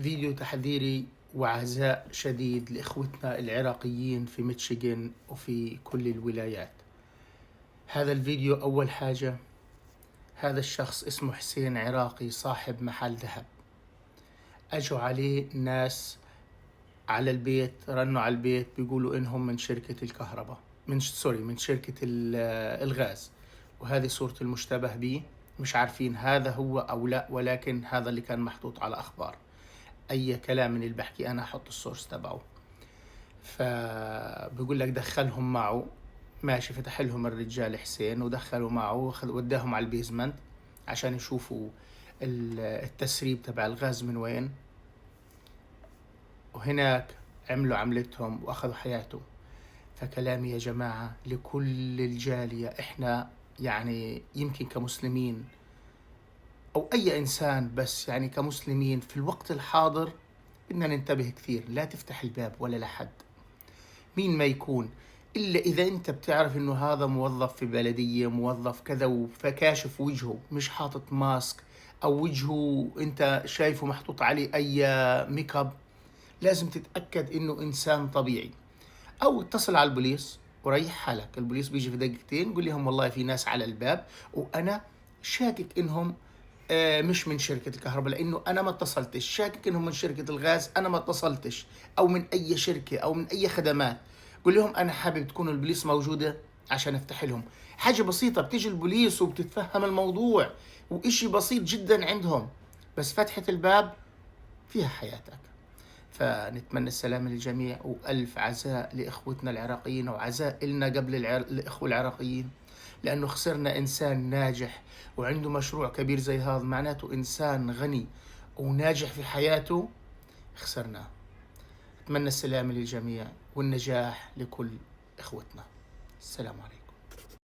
فيديو تحذيري وعزاء شديد لإخوتنا العراقيين في ميشيغان وفي كل الولايات. هذا الفيديو أول حاجة، هذا الشخص اسمه حسين، عراقي صاحب محل ذهب. أجوا عليه ناس على البيت، رنوا على البيت بيقولوا إنهم من شركة الكهرباء، من شركة الغاز. وهذه صورة المشتبه به، مش عارفين هذا هو أو لا، ولكن هذا اللي كان محطوط على أخبار. اي كلام من اللي بحكي انا احط السورس تبعه. فبقول لك دخلهم معه، ماشي، فتح لهم الرجال حسين ودخلوا معه وداهم على البيزمنت عشان يشوفوا التسريب تبع الغاز من وين. وهناك عملوا عملتهم واخذوا حياته. فكلامي يا جماعة لكل الجالية، احنا يعني يمكن كمسلمين او اي انسان، بس يعني كمسلمين في الوقت الحاضر بدنا ننتبه كثير. لا تفتح الباب ولا لحد، مين ما يكون، إلا إذا أنت بتعرف إنه هذا موظف في بلدية، موظف كذا، فكاشف وجهه، مش حاطط ماسك، أو وجهه أنت شايفه محطوط عليه أي ميك اب. لازم تتأكد إنه إنسان طبيعي. أو اتصل على البوليس وريح حالك. البوليس بيجي في دقيقتين، قول لهم والله في ناس على الباب وأنا شاكك إنهم مش من شركة الكهرباء، لأنه أنا ما اتصلتش. شاكك إنهم من شركة الغاز، أنا ما اتصلتش، أو من أي شركة أو من أي خدمات. قول لهم أنا حابب تكون البوليس موجودة عشان أفتح لهم. حاجة بسيطة، بتيجي البوليس وبتتفهم الموضوع، وإشي بسيط جدا عندهم، بس فتحة الباب فيها حياتك. فنتمنى السلام للجميع، وألف عزاء لإخوتنا العراقيين، وعزاء إلنا قبل الإخوة العراقيين، لأنه خسرنا إنسان ناجح وعنده مشروع كبير زي هذا، معناته إنسان غني وناجح في حياته، خسرناه. أتمنى السلام للجميع والنجاح لكل إخوتنا. السلام عليكم.